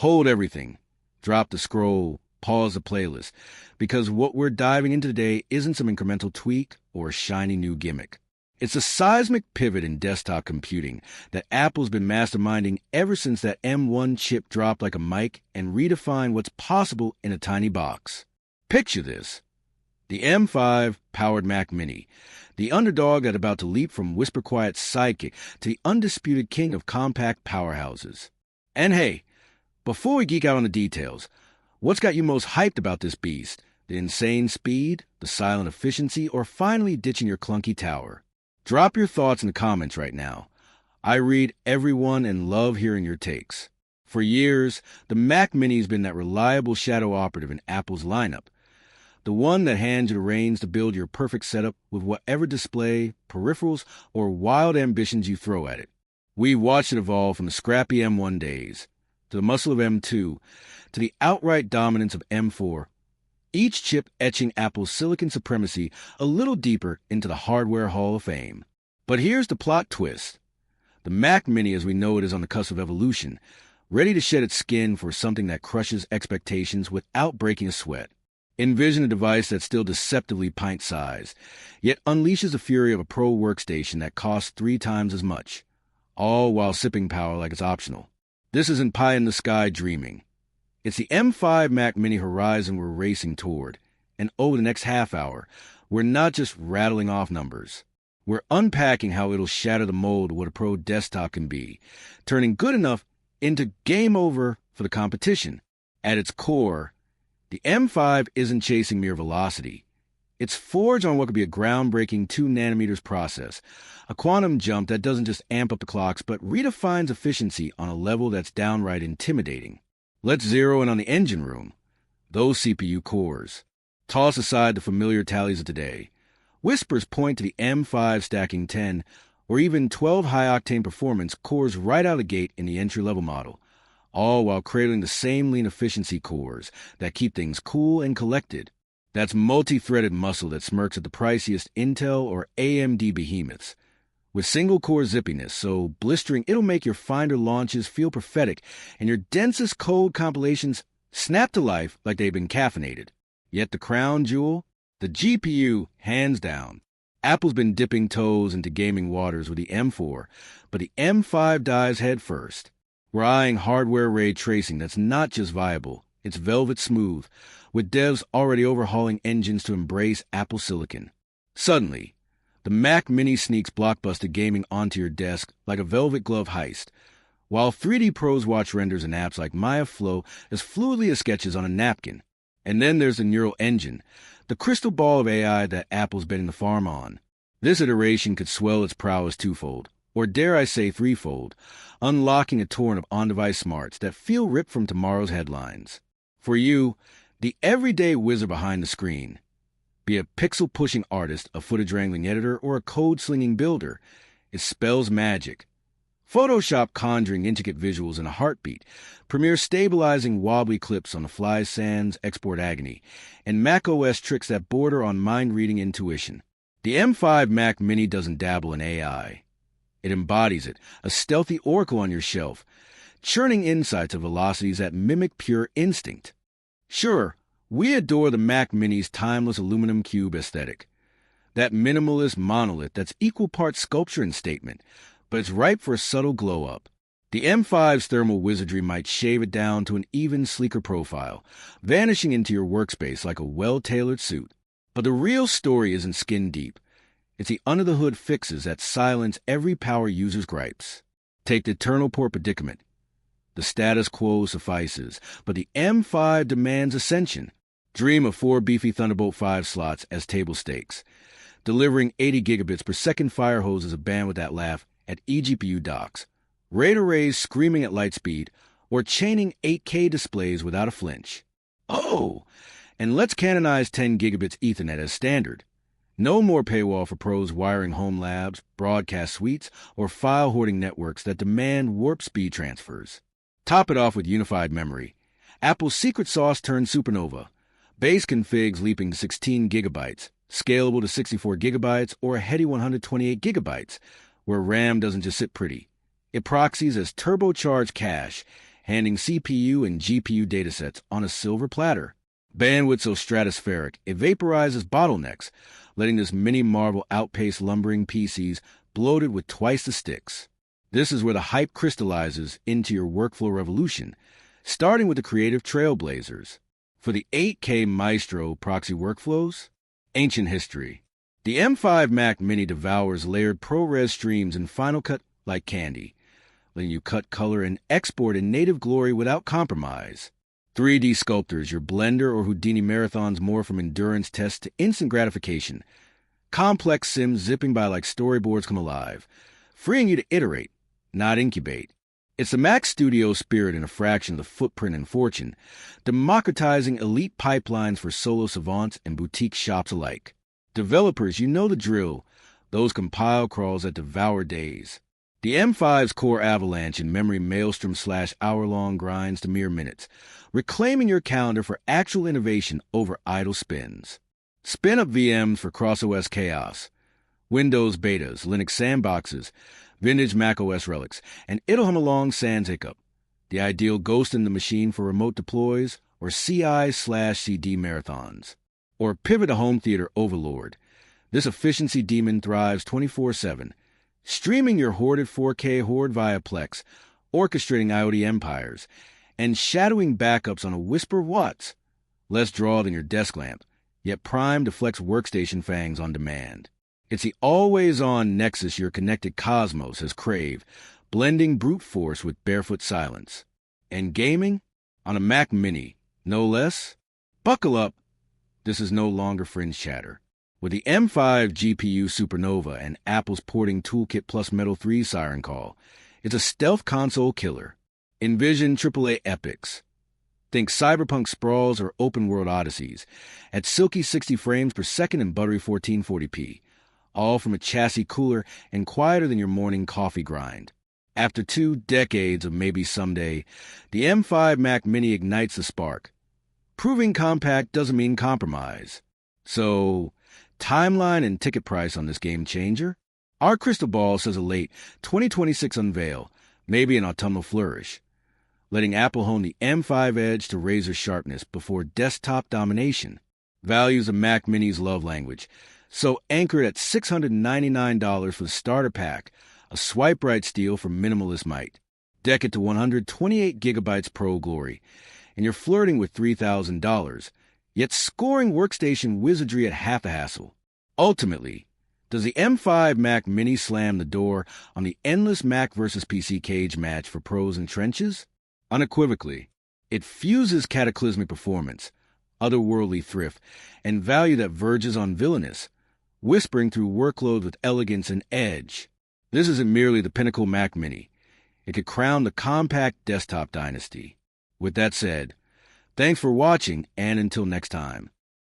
Hold everything. Drop the scroll. Pause the playlist. Because what we're diving into today isn't some incremental tweak or a shiny new gimmick. It's a seismic pivot in desktop computing that Apple's been masterminding ever since that M1 chip dropped like a mic and redefined what's possible in a tiny box. Picture this. The M5 powered Mac Mini, the underdog that's about to leap from Whisper Quiet's sidekick to the undisputed king of compact powerhouses. And hey, before we geek out on the details, what's got you most hyped about this beast? The insane speed, the silent efficiency, or finally ditching your clunky tower? Drop your thoughts in the comments right now. I read everyone and love hearing your takes. For years, the Mac Mini has been that reliable shadow operative in Apple's lineup. The one that hands you the reins to build your perfect setup with whatever display, peripherals, or wild ambitions you throw at it. We've watched it evolve from the scrappy M1 days, to the muscle of M2, to the outright dominance of M4, each chip etching Apple's silicon supremacy a little deeper into the hardware hall of fame. But here's the plot twist. The Mac Mini as we know it is on the cusp of evolution, ready to shed its skin for something that crushes expectations without breaking a sweat. Envision a device that's still deceptively pint-sized, yet unleashes the fury of a pro workstation that costs 3 times as much, all while sipping power like it's optional. This isn't pie-in-the-sky dreaming. It's the M5 Mac Mini horizon we're racing toward, and over the next half hour, we're not just rattling off numbers. We're unpacking how it'll shatter the mold of what a pro desktop can be, turning good enough into game over for the competition. At its core, the M5 isn't chasing mere velocity. It's forged on what could be a groundbreaking 2 nanometers process, a quantum jump that doesn't just amp up the clocks but redefines efficiency on a level that's downright intimidating. Let's zero in on the engine room, those CPU cores. Toss aside the familiar tallies of today. Whispers point to the M5 stacking 10 or even 12 high-octane performance cores right out of the gate in the entry-level model, all while cradling the same lean efficiency cores that keep things cool and collected. That's multi-threaded muscle that smirks at the priciest Intel or AMD behemoths. With single-core zippiness, so blistering it'll make your Finder launches feel prophetic and your densest code compilations snap to life like they've been caffeinated. Yet the crown jewel? The GPU, hands down. Apple's been dipping toes into gaming waters with the M4, but the M5 dives head first. We're eyeing hardware ray tracing that's not just viable, it's velvet smooth, with devs already overhauling engines to embrace Apple Silicon. Suddenly, the Mac Mini sneaks blockbuster gaming onto your desk like a velvet glove heist, while 3D pros watch renders and apps like Maya flow as fluidly as sketches on a napkin. And then there's the neural engine, the crystal ball of AI that Apple's betting the farm on. This iteration could swell its prowess twofold, or dare I say threefold, unlocking a torrent of on-device smarts that feel ripped from tomorrow's headlines. For you, the everyday wizard behind the screen, be a pixel-pushing artist, a footage-wrangling editor, or a code-slinging builder, it spells magic. Photoshop conjuring intricate visuals in a heartbeat, Premiere stabilizing wobbly clips on the fly sans export agony, and macOS tricks that border on mind-reading intuition. The M5 Mac Mini doesn't dabble in AI. It embodies it, a stealthy oracle on your shelf, churning insights of velocities that mimic pure instinct. Sure, we adore the Mac Mini's timeless aluminum cube aesthetic, that minimalist monolith that's equal parts sculpture and statement, but it's ripe for a subtle glow-up. The M5's thermal wizardry might shave it down to an even sleeker profile, vanishing into your workspace like a well-tailored suit. But the real story isn't skin-deep. It's the under-the-hood fixes that silence every power user's gripes. Take the eternal port predicament. The status quo suffices, but the M5 demands ascension. Dream of 4 beefy Thunderbolt 5 slots as table stakes, delivering 80 gigabits per second fire hoses of bandwidth that laugh at eGPU docks, RAID arrays screaming at light speed, or chaining 8K displays without a flinch. Oh, and let's canonize 10 gigabits Ethernet as standard. No more paywall for pros wiring home labs, broadcast suites, or file-hoarding networks that demand warp speed transfers. Top it off with unified memory. Apple's secret sauce turned supernova. Base configs leaping to 16 gigabytes, scalable to 64 gigabytes, or a heady 128 gigabytes, where RAM doesn't just sit pretty. It proxies as turbocharged cache, handing CPU and GPU datasets on a silver platter. Bandwidth so stratospheric, it vaporizes bottlenecks, letting this mini marvel outpace lumbering PCs bloated with twice the sticks. This is where the hype crystallizes into your workflow revolution, starting with the creative trailblazers. For the 8K Maestro proxy workflows, ancient history. The M5 Mac Mini devours layered ProRes streams in Final Cut like candy, letting you cut color and export in native glory without compromise. 3D sculptors, your Blender or Houdini marathons morph from endurance tests to instant gratification. Complex sims zipping by like storyboards come alive, freeing you to iterate, not incubate. It's the Mac Studio spirit in a fraction of the footprint and fortune, democratizing elite pipelines for solo savants and boutique shops alike. Developers, you know the drill, those compile crawls that devour days. The M5's core avalanche in memory maelstrom / hour-long grinds to mere minutes, reclaiming your calendar for actual innovation over idle spins. Spin up VMs for cross-OS chaos, Windows betas, Linux sandboxes, vintage macOS relics, and it'll hum along sans hiccup. The ideal ghost in the machine for remote deploys or CI/CD marathons. Or pivot to home theater overlord. This efficiency demon thrives 24/7, streaming your hoarded 4K horde via Plex, orchestrating IoT empires, and shadowing backups on a whisper of watts. Less draw than your desk lamp, yet primed to flex workstation fangs on demand. It's the always-on nexus your connected cosmos has craved, blending brute force with barefoot silence. And gaming? On a Mac Mini, no less? Buckle up. This is no longer fringe chatter. With the M5 GPU Supernova and Apple's porting toolkit plus Metal 3 siren call, it's a stealth console killer. Envision AAA epics. Think cyberpunk sprawls or open-world odysseys at silky 60 frames per second and buttery 1440p, all from a chassis cooler and quieter than your morning coffee grind. After 2 decades of maybe someday, the M5 Mac Mini ignites the spark. Proving compact doesn't mean compromise. So, timeline and ticket price on this game changer? Our crystal ball says a late 2026 unveil, maybe an autumnal flourish, letting Apple hone the M5 edge to razor sharpness before desktop domination. Values of Mac Mini's love language, so anchored at $699 for the starter pack, a swipe-right steal for minimalist might. Deck it to 128 gigabytes Pro glory, and you're flirting with $3,000, yet scoring workstation wizardry at half the hassle. Ultimately, does the M5 Mac Mini slam the door on the endless Mac versus PC cage match for pros and trenches? Unequivocally, it fuses cataclysmic performance, otherworldly thrift, and value that verges on villainous, whispering through workloads with elegance and edge. This isn't merely the pinnacle Mac Mini. It could crown the compact desktop dynasty. With that said, thanks for watching, and until next time.